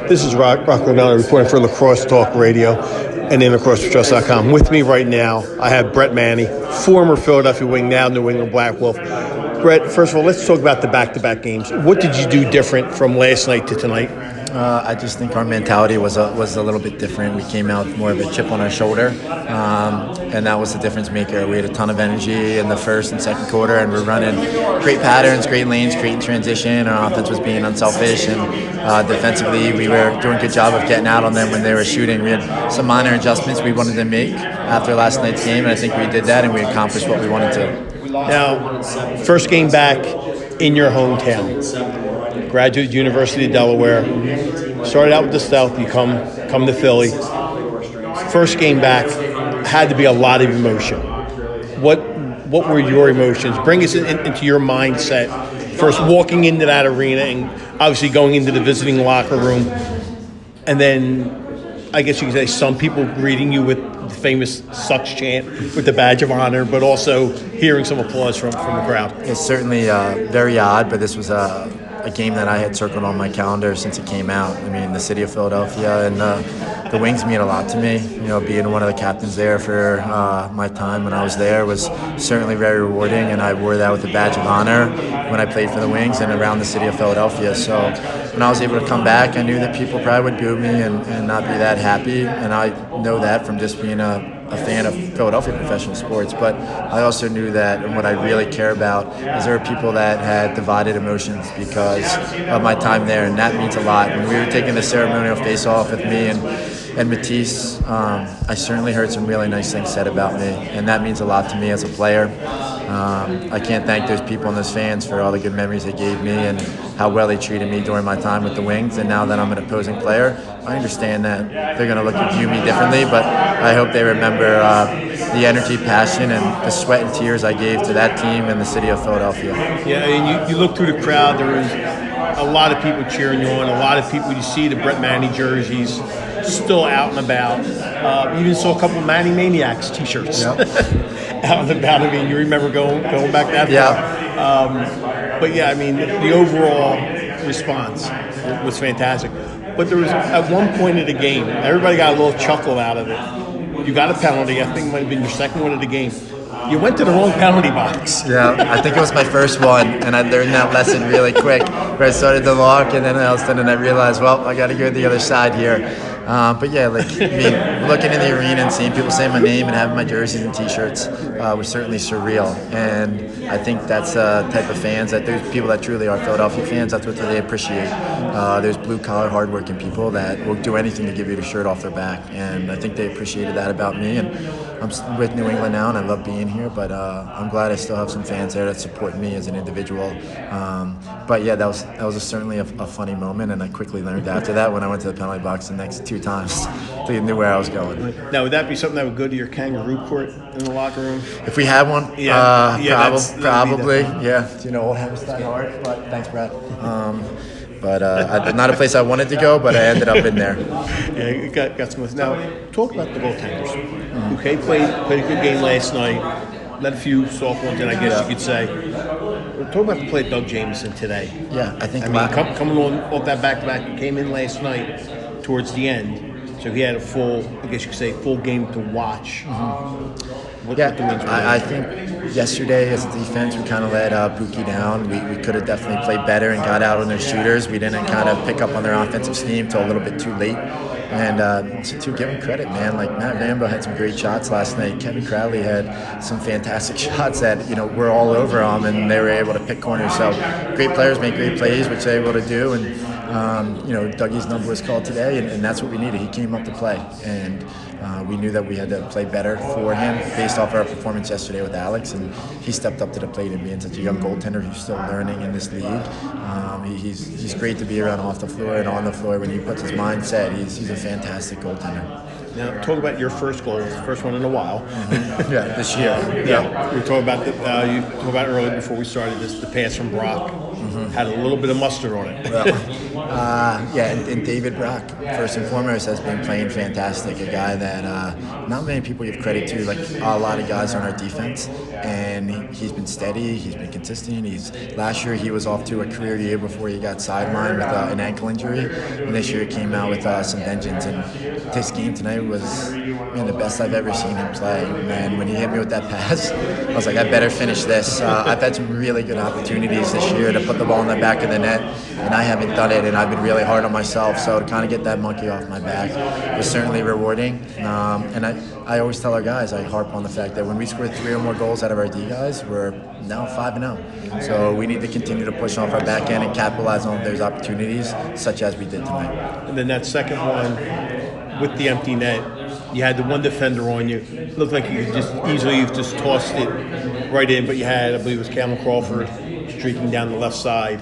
This is Rocco Donald reporting for Lacrosse Talk Radio and InLacrosseForTrust.com. With me right now, I have Brett Manney, former Philadelphia Wing, now New England Black Wolf. Brett, first of all, let's talk about the back-to-back games. What did you do different from last night to tonight? I just think our mentality was a little bit different. We came out more of a chip on our shoulder, and that was the difference maker. We had a ton of energy in the first and second quarter, and we're running great patterns, great lanes, great transition. Our offense was being unselfish, and defensively we were doing a good job of getting out on them when they were shooting. We had some minor adjustments we wanted to make after last night's game, and I think we did that, and we accomplished what we wanted to. Now, first game back in your hometown. Graduate University of Delaware. Started out with the Stealth. You come to Philly. First game back had to be a lot of emotion. What were your emotions? Bring us into your mindset. First walking into that arena and obviously going into the visiting locker room, and then I guess you could say some people greeting you with the famous Sucks chant with the badge of honor, but also hearing some applause from the crowd. It's certainly very odd, but this was a game that I had circled on my calendar since it came out. I mean, the city of Philadelphia and the Wings mean a lot to me. You know, being one of the captains there for my time when I was there was certainly very rewarding, and I wore that with a badge of honor when I played for the Wings and around the city of Philadelphia. So when I was able to come back, I knew that people probably would boo me and not be that happy, and I know that from just being a fan of Philadelphia professional sports. But I also knew that, and what I really care about is there are people that had divided emotions because of my time there, and that means a lot. When we were taking the ceremonial face-off with me and Matisse, I certainly heard some really nice things said about me, and that means a lot to me as a player. I can't thank those people and those fans for all the good memories they gave me and how well they treated me during my time with the Wings. And now that I'm an opposing player, I understand that they're going to look and view me differently, but I hope they remember the energy, passion, and the sweat and tears I gave to that team and the city of Philadelphia. Yeah, and you look through the crowd, there was a lot of people cheering you on, a lot of people, you see the Brett Manney jerseys still out and about. You even saw a couple of Manney Maniacs t-shirts. Yep. Out and about. I mean, you remember going back that far. Yeah. But yeah, I mean, the overall response was fantastic. But there was, at one point of the game, everybody got a little chuckle out of it. You got a penalty. I think it might have been your second one of the game. You went to the wrong penalty box. Yeah, I think it was my first one, and I learned that lesson really quick. Where I started to walk, and then all of a sudden I realized, well, I got to go to the other side here. But yeah, like looking in the arena and seeing people say my name and having my jerseys and T-shirts was certainly surreal. And I think that's the type of fans that those people that truly are Philadelphia fans. That's what they appreciate. There's blue-collar, hard-working people that will do anything to give you the shirt off their back, and I think they appreciated that about me. And I'm with New England now, and I love being here. But I'm glad I still have some fans there that support me as an individual. But yeah, that was certainly a funny moment, and I quickly learned after that when I went to the penalty box the next 2 times. They knew where I was going. Now, would that be something that would go to your kangaroo court in the locker room? If we had one, probably. Yeah, old Hammerstein Hard. But thanks, Brad. Not a place I wanted to go, but I ended up in there. Yeah, you got some. Now, talk about the goaltenders. Okay, played a good game last night. Let a few soft ones in, I guess you could say. Talk about the play of Doug Jamieson today. Yeah, I think. Coming off that back-to-back, he came in last night towards the end, so he had a full game to watch. I think yesterday as a defense we kind of let Buki down. We could have definitely played better and got out on their shooters. We didn't kind of pick up on their offensive steam till a little bit too late. And to give him credit, man, like Matt Rambo had some great shots last night. Kevin Crowley had some fantastic shots that were all over him, and they were able to pick corners. So great players make great plays, which they're able to do. And Dougie's number was called today, and that's what we needed. He came up to play, and we knew that we had to play better for him based off our performance yesterday with Alex, and he stepped up to the plate and being such a young goaltender who's still learning in this league. He's great to be around off the floor and on the floor when he puts his mindset. He's a fantastic goaltender. Now, talk about your first goal, first one in a while. Yeah, this year. Yeah, we were talking about you talked about earlier before we started this. The pass from Brock had a little bit of mustard on it. Well, And David Brock, first and foremost, has been playing fantastic. A guy that not many people give credit to, like a lot of guys on our defense. And he's been steady, he's been consistent. Last year he was off to a career year before he got sidelined with an ankle injury. And this year he came out with some vengeance. And this game tonight was the best I've ever seen him play. And when he hit me with that pass, I was like, I better finish this. I've had some really good opportunities this year to put the ball in the back of the net, and I haven't done it, and I've been really hard on myself. So to kind of get that monkey off my back was certainly rewarding. And I always tell our guys, I harp on the fact that when we score 3 or more goals out of our D guys, we're now 5-0. So we need to continue to push off our back end and capitalize on those opportunities, such as we did tonight. And then that second one with the empty net, you had the one defender on you. It looked like you could you've just tossed it right in, but you had, I believe it was Cameron Crawford streaking down the left side.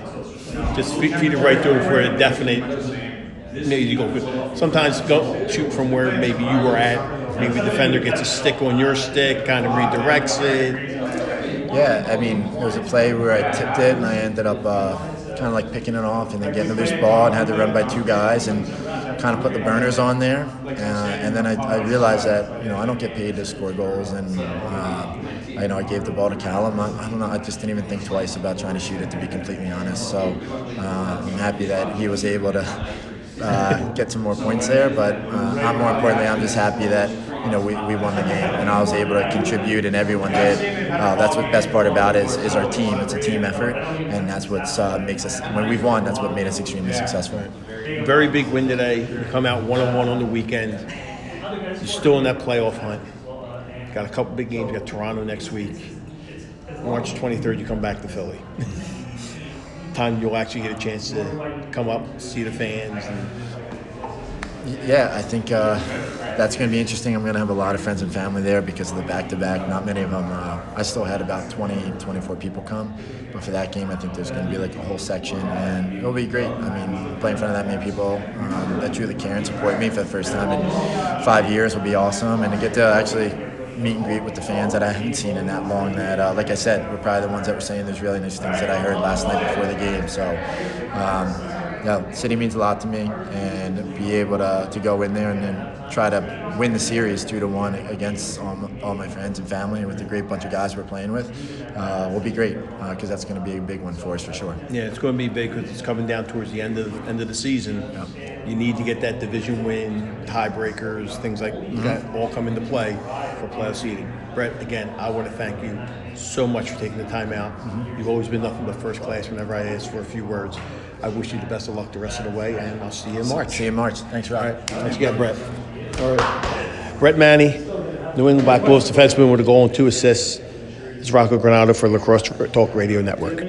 Just feed it right through for a definite. Maybe you go. Sometimes go shoot from where maybe you were at. Maybe the defender gets a stick on your stick, kind of redirects it. Yeah, I mean, there was a play where I tipped it and I ended up kind of like picking it off and then getting a loose ball and had to run by 2 guys and kind of put the burners on there. And then I realized that I don't get paid to score goals, and I gave the ball to Callum. I don't know. I just didn't even think twice about trying to shoot it, to be completely honest. So I'm happy that he was able to get some more points there. But more importantly, I'm just happy that we won the game and I was able to contribute, and everyone did. That's what the best part about it is our team. It's a team effort, and that's what makes us. When we've won, that's what made us extremely successful. Very big win today. You come out 1-1 on the weekend. You're still in that playoff hunt. Got a couple big games. You got Toronto next week. March 23rd, you come back to Philly. Time you'll actually get a chance to come up, see the fans. Yeah, I think that's going to be interesting. I'm going to have a lot of friends and family there because of the back-to-back. Not many of them. I still had about 20, 24 people come. But for that game, I think there's going to be like a whole section, and it'll be great. I mean, playing in front of that many people that truly care and support me for the first time in 5 years will be awesome. And to get to actually meet and greet with the fans that I haven't seen in that long, that, like I said, we're probably the ones that were saying there's really nice things that I heard last night before the game. So, city means a lot to me, and be able to go in there and then try to win the series 2-1 against all my friends and family, and with the great bunch of guys we're playing with, will be great because that's going to be a big one for us for sure. Yeah, it's going to be big because it's coming down towards the end of the season. Yeah. You need to get that division win, tiebreakers, things like that all come into play for playoff seeding. Brett, again, I want to thank you so much for taking the time out. You've always been nothing but first class whenever I ask for a few words. I wish you the best of luck the rest of the way, and I'll see you in March. See you in March. Thanks, Rob. All right. Thanks again, Brett. All right. Brett Manney, New England Black Bulls defenseman with a goal and 2 assists. This is Rocco Granado for Lacrosse Talk Radio Network.